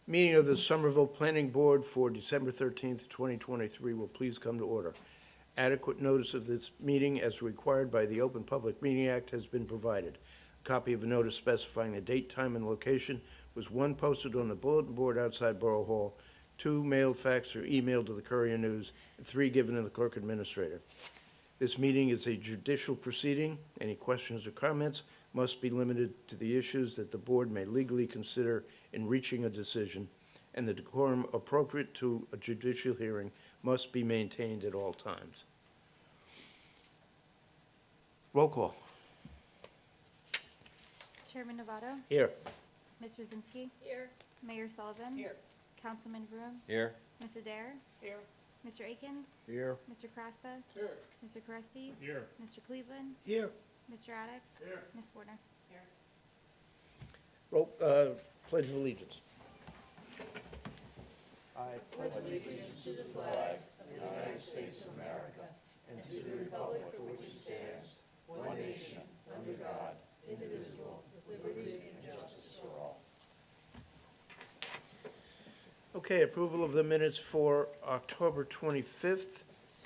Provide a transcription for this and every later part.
Meeting of the Somerville Planning Board for December 13th, 2023 will please come to order. Adequate notice of this meeting as required by the Open Public Meeting Act has been provided. A copy of a notice specifying the date, time, and location was one posted on the bulletin board outside Borough Hall, two mailed, faxed, or emailed to the Courier News, and three given to the Clerk Administrator. This meeting is a judicial proceeding. Any questions or comments must be limited to the issues that the board may legally consider in reaching a decision, and the decorum appropriate to a judicial hearing must be maintained at all times. Roll call. Chairman Novato? Here. Ms. Rosinski? Here. Mayor Sullivan? Here. Councilman Vroom? Here. Ms. Adair? Here. Mr. Akins? Here. Mr. Crasta? Here. Mr. Carestis? Here. Mr. Cleveland? Here. Mr. Addicks? Here. Ms. Warner? Roll, Pledge of Allegiance. Okay, approval of the minutes for October 25th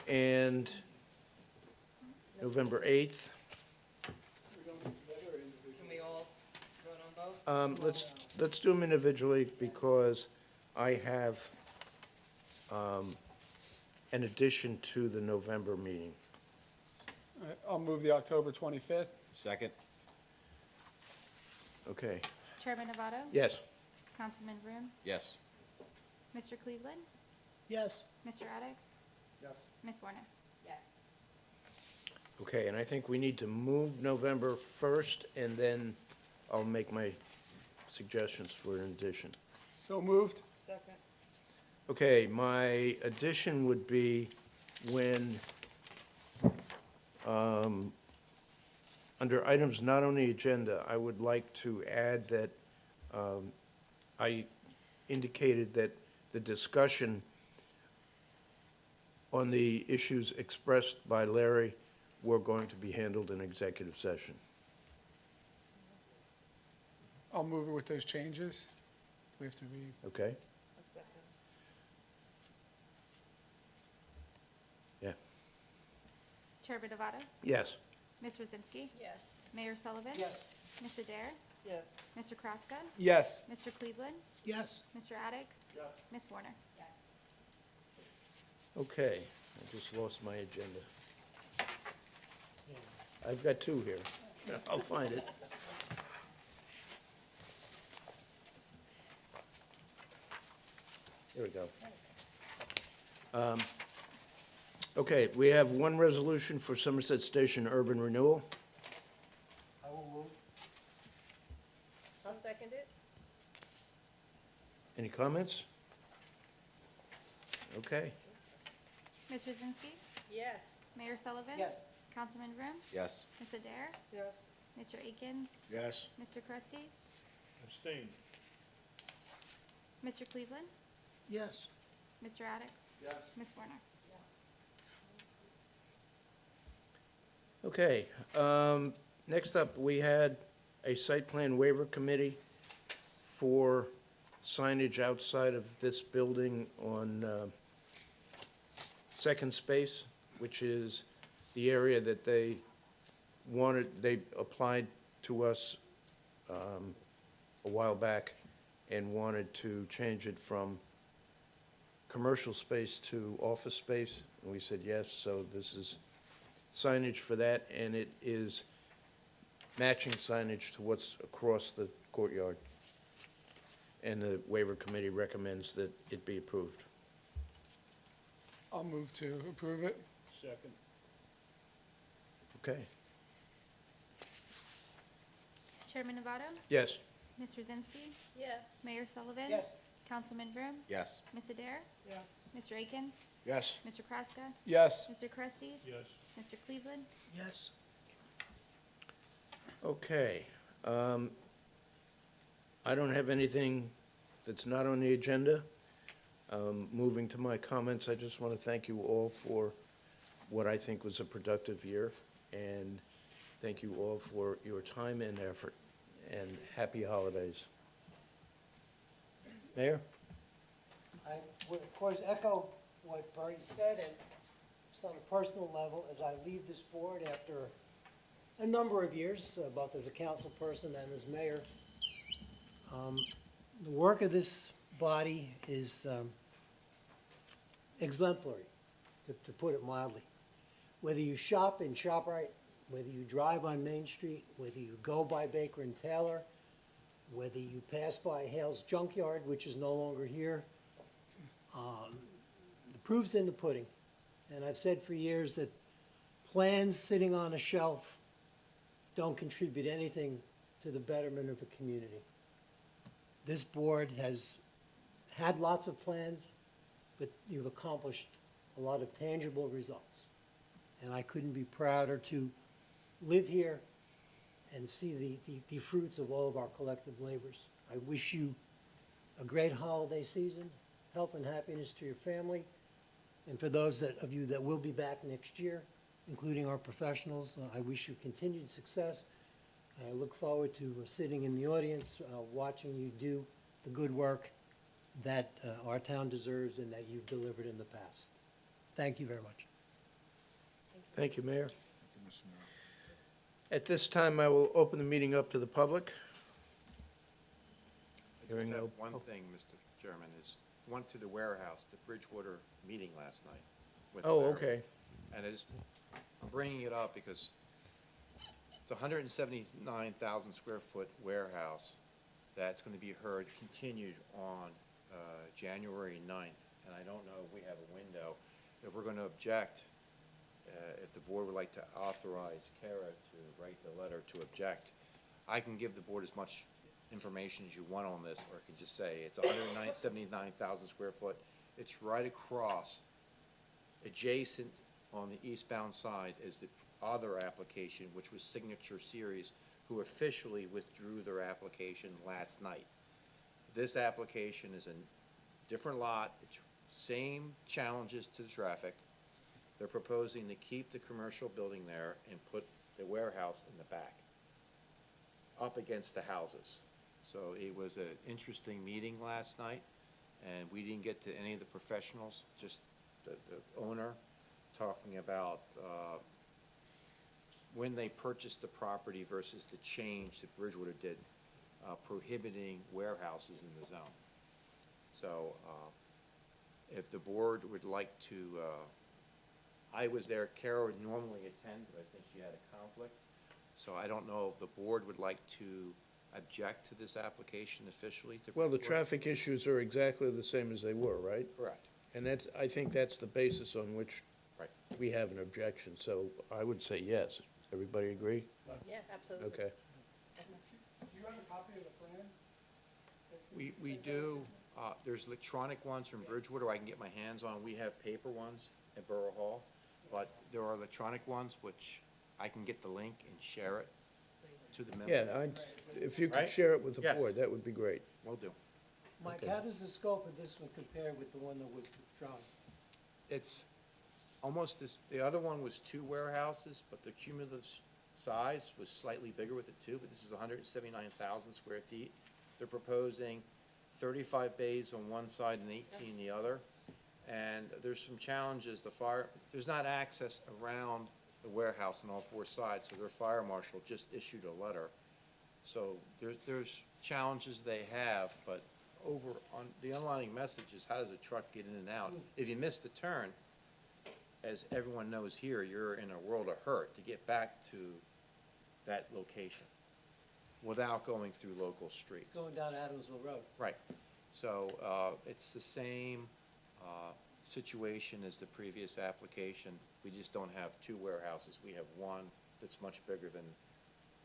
and November 8th. Can we all vote on both? Let's do them individually because I have an addition to the November meeting. All right, I'll move the October 25th. Second. Okay, Chairman Novato? yes. Councilman Vroom? Yes. Mr. Cleveland? Yes. Mr. Addicks? Yes. Ms. Warner? Yes. Okay, and I think we need to move November 1st, and then I'll make my suggestions for an addition. So moved. Second. Okay, my addition would be when, under items not on the agenda, I would like to add that I indicated that the discussion on the issues expressed by Larry were going to be handled in executive session. I'll move it with those changes. We have to read. Okay? A second. Yeah. Chairman Novato? Yes. Ms. Rosinski? Yes. Mayor Sullivan? Yes. Ms. Adair? Yes. Mr. Kraska? Yes. Mr. Cleveland? Yes. Mr. Addicks? Yes. Ms. Warner? Okay, I just lost my agenda. I've got two here. I'll find it. Here we go. Okay, we have one resolution for Somerset Station urban renewal. I'll second it. Any comments? Okay, Ms. Rosinski? Yes. Mayor Sullivan? Yes. Councilman Vroom? Yes. Ms. Adair? Yes. Mr. Akins? yes. Mr. Carestis? Abstain. Mr. Cleveland? Yes. Mr. Addicks? Yes. Ms. Warner? Okay, next up, we had a site plan waiver committee for signage outside of this building on Second Space, which is the area that they applied to us a while back and wanted to change it from commercial space to office space, and we said yes, so this is signage for that, and it is matching signage to what's across the courtyard. And the waiver committee recommends that it be approved. I'll move to approve it. Second. Okay, Chairman Novato? yes. Ms. Rosinski? Yes. Mayor Sullivan? Yes. Councilman Vroom? Yes. Ms. Adair? Yes. Mr. Akins? Yes. Mr. Kraska? Yes. Mr. Carestis? Yes. Mr. Cleveland? Yes. Okay, I don't have anything that's not on the agenda. Moving to my comments, I just want to thank you all for what I think was a productive year, and thank you all for your time and effort, and happy holidays. Mayor? I would, of course, echo what Bertie said, and just on a personal level, as I leave this board after a number of years, both as a council person and as mayor, the work of this body is exemplary, to put it mildly. Whether you shop in ShopRite, whether you drive on Main Street, whether you go by Baker and Taylor, whether you pass by Hale's Junkyard, which is no longer here, the proof's in the pudding. And I've said for years that plans sitting on a shelf don't contribute anything to the betterment of a community. This board has had lots of plans, but you've accomplished a lot of tangible results. And I couldn't be prouder to live here and see the fruits of all of our collective labors. I wish you a great holiday season, health and happiness to your family, and for those of you that will be back next year, including our professionals, I wish you continued success. I look forward to sitting in the audience, watching you do the good work that our town deserves and that you've delivered in the past. Thank you very much. Thank you, Mayor. At this time, I will open the meeting up to the public. Hearing no. One thing, Mr. Chairman, is went to the warehouse, the Bridgewater meeting last night. with Oh, Larry. okay. And I'm bringing it up because it's a 179,000 square foot warehouse that's going to be heard continued on January 9th. And I don't know if we have a window. If we're going to object, if the board would like to authorize Kara to write the letter to object, I can give the board as much information as you want on this, or I can just say it's 179,000 square foot. It's right across, adjacent on the eastbound side is the other application, which was Signature Series, who officially withdrew their application last night. This application is a different lot, it's same challenges to the traffic. They're proposing to keep the commercial building there and put the warehouse in the back, up against the houses. So it was an interesting meeting last night, and we didn't get to any of the professionals, just the owner talking about when they purchased the property versus the change that Bridgewater did, prohibiting warehouses in the zone. So if the board would like to, I was there, Kara would normally attend, but I think she had a conflict. So I don't know if the board would like to object to this application officially to Well, the Bridgewater. traffic issues are exactly the same as they were, right? Correct. And that's, I think that's the basis on which Right. we have an objection, so I would say yes. Everybody agree? Yeah, absolutely. Okay. Do you have a copy of the plans? We do, there's electronic ones from Bridgewater I can get my hands on. We have paper ones at Borough Hall, but there are electronic ones which I can get the link and share it to the member. Yeah, if you could Right? share it with the Yes. board, that would be great. Will do. Mike, Okay. how does the scope of this one compare with the one that was withdrawn? It's almost this, the other one was 2 warehouses, but the cumulative size was slightly bigger with it too, but this is 179,000 square feet. They're proposing 35 bays on one side and 18 the other. And there's some challenges, there's not access around the warehouse on all 4 sides, so their fire marshal just issued a letter. So there's challenges they have, but over on, the underlying message is how does a truck get in and out? If you miss the turn, as everyone knows here, you're in a world of hurt to get back to that location without going through local streets. Going down Adamsville Road. Right. So it's the same situation as the previous application. We just don't have 2 warehouses. We have one that's much bigger than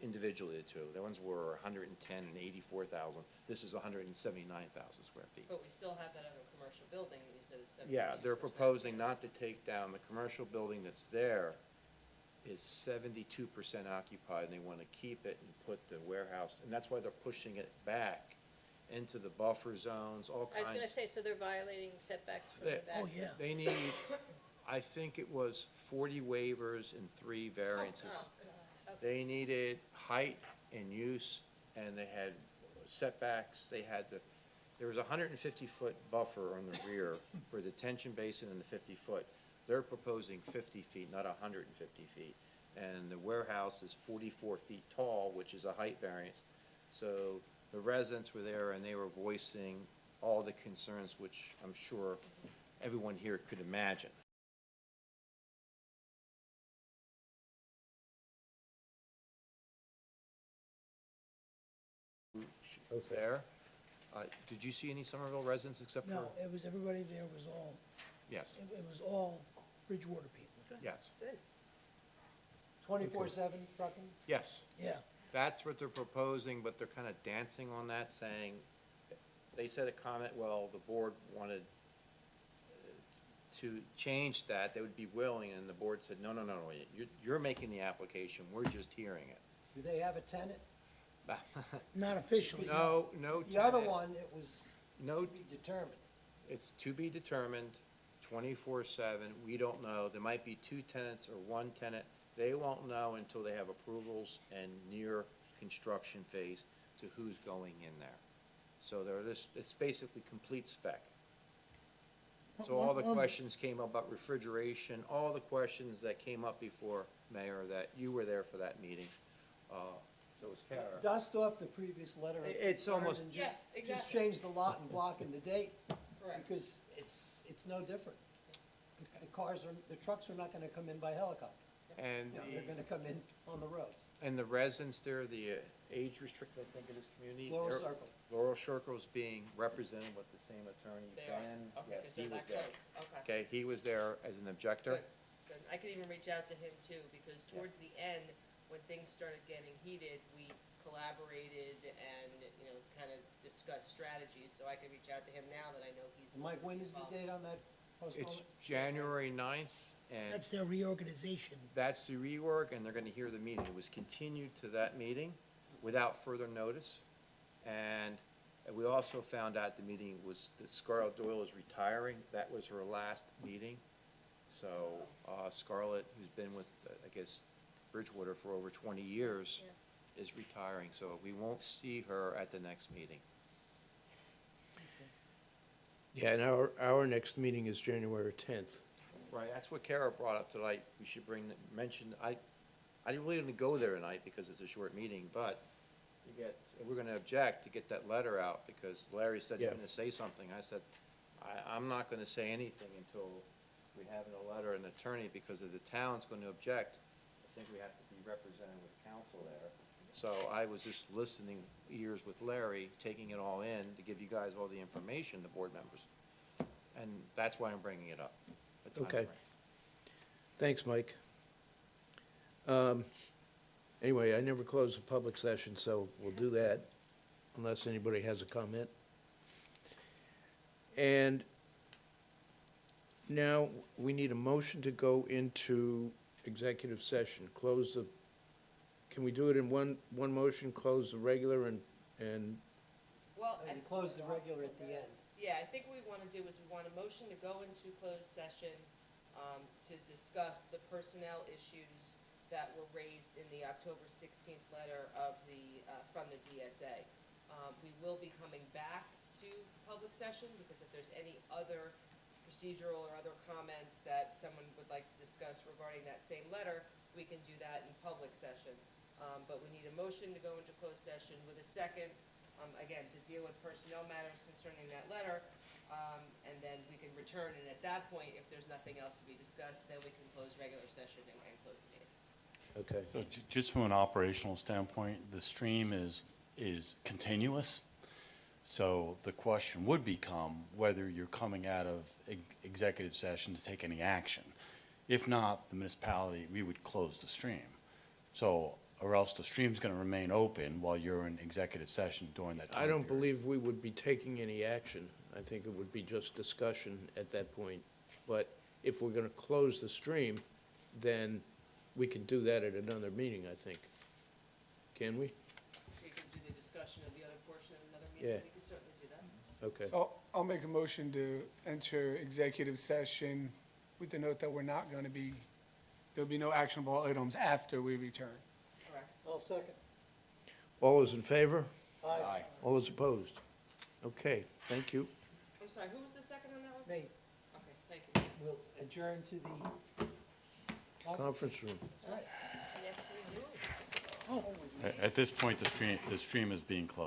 individually the 2. The ones were 110 and 84,000. This is 179,000 square feet. But we still have that other commercial building that you said is 72%. Yeah, they're proposing not to take down, the commercial building that's there is 72% occupied, and they want to keep it and put the warehouse, and that's why they're pushing it back into the buffer zones, all I was kinds. gonna say, so they're violating setbacks from the They- back? Oh, yeah. They need, I think it was 40 waivers and 3 variances. They needed height and use, and they had setbacks, they had to, there was a 150-foot buffer on the rear for detention basin and the 50-foot. They're proposing 50 feet, not 150 feet. And the warehouse is 44 feet tall, which is a height variance. So the residents were there and they were voicing all the concerns, which I'm sure everyone here could imagine. There. Did you see any Somerville residents except for? No, it was, everybody there was all, Yes, it was all Bridgewater people. yes, 24/7 trucking? yes. Yeah, That's what they're proposing, but they're kind of dancing on that, saying, they said a comment, well, the board wanted to change that, they would be willing, and the board said, no, you're making the application, we're just hearing it. Do they have a tenant? not officially. No The other tenant. one, it was No, to be determined. it's to be determined, 24/7, we don't know, there might be two tenants or one tenant, they won't know until they have approvals and near construction phase to who's going in there. So it's basically complete spec. So all the questions came up about refrigeration, all the questions that came up before, Mayor, that you were there for that meeting. So it was Kara. Dust off the previous letter. of It's concern almost- and Yeah, Just exactly. change the lot and block and the date. Correct. Because it's no different. The trucks are not gonna come in by helicopter. And You know, they're gonna come in on the roads. and the residents there, the age restricted, I think, in this community. Laurel they're- Circle. Laurel Circle is being represented with the same attorney, They are, Ben. okay, Yes, because he they're was that there. close, okay. Okay, he was there as an objector. Good, good. I could even reach out to him too, because towards the end, when things started getting heated, we collaborated and, you know, kind of discussed strategies, so I could reach out to him now that I know he's. And Mike, when is the involved. date on that It's postponement? January 9th, and That's their reorganization. that's the reorg, and they're gonna hear the meeting. It was continued to that meeting without further notice. And we also found out the meeting was, that Scarlett Doyle is retiring. That was her last meeting. So, Scarlett, who's been with, I guess, Bridgewater for over 20 years, is retiring, so we won't see her at the next meeting. Yeah, and our next meeting is January 10th. Right, that's what Kara brought up tonight. We should mention, I didn't really go there tonight because it's a short meeting, but we're gonna object to get that letter out because Larry said he's Yeah. gonna say something. I said, I'm not gonna say anything until we have a letter and attorney because if the town's gonna object, I think we have to be represented with counsel there. So I was just listening ears with Larry, taking it all in to give you guys all the information, the board members. And that's why I'm bringing it up. the time Okay. frame. Thanks, Mike. Anyway, I never closed a public session, so we'll do that unless anybody has a comment. And now we need a motion to go into executive session, can we do it in one motion, close the regular and, Well, And close the regular at the end. yeah, I think what we want to do is we want a motion to go into closed session to discuss the personnel issues that were raised in the October 16th letter of from the DSA. We will be coming back to public session because if there's any other procedural or other comments that someone would like to discuss regarding that same letter, we can do that in public session. But we need a motion to go into closed session with a second, again, to deal with personnel matters concerning that letter. And then we can return, and at that point, if there's nothing else to be discussed, then we can close regular session and close the meeting. okay. So just from an operational standpoint, the stream is continuous. So the question would become whether you're coming out of executive session to take any action. If not, the municipality, we would close the stream. So, or else the stream's gonna remain open while you're in executive session during that time I don't period. believe we would be taking any action. I think it would be just discussion at that point. But if we're gonna close the stream, then we can do that at another meeting, I think. Can we? We can do the discussion of the other portion at another meeting, Yeah. we can certainly do that. Okay. I'll make a motion to enter executive session with the note that there'll be no actionable items after we return. Correct. I'll second. All those in favor? Aye. All those opposed? Okay, thank you. I'm sorry, who was the second on that one? Nate, Okay, thank you. we'll adjourn to the Conference room. Yes, we do. Oh, At this point, the stream is being closed.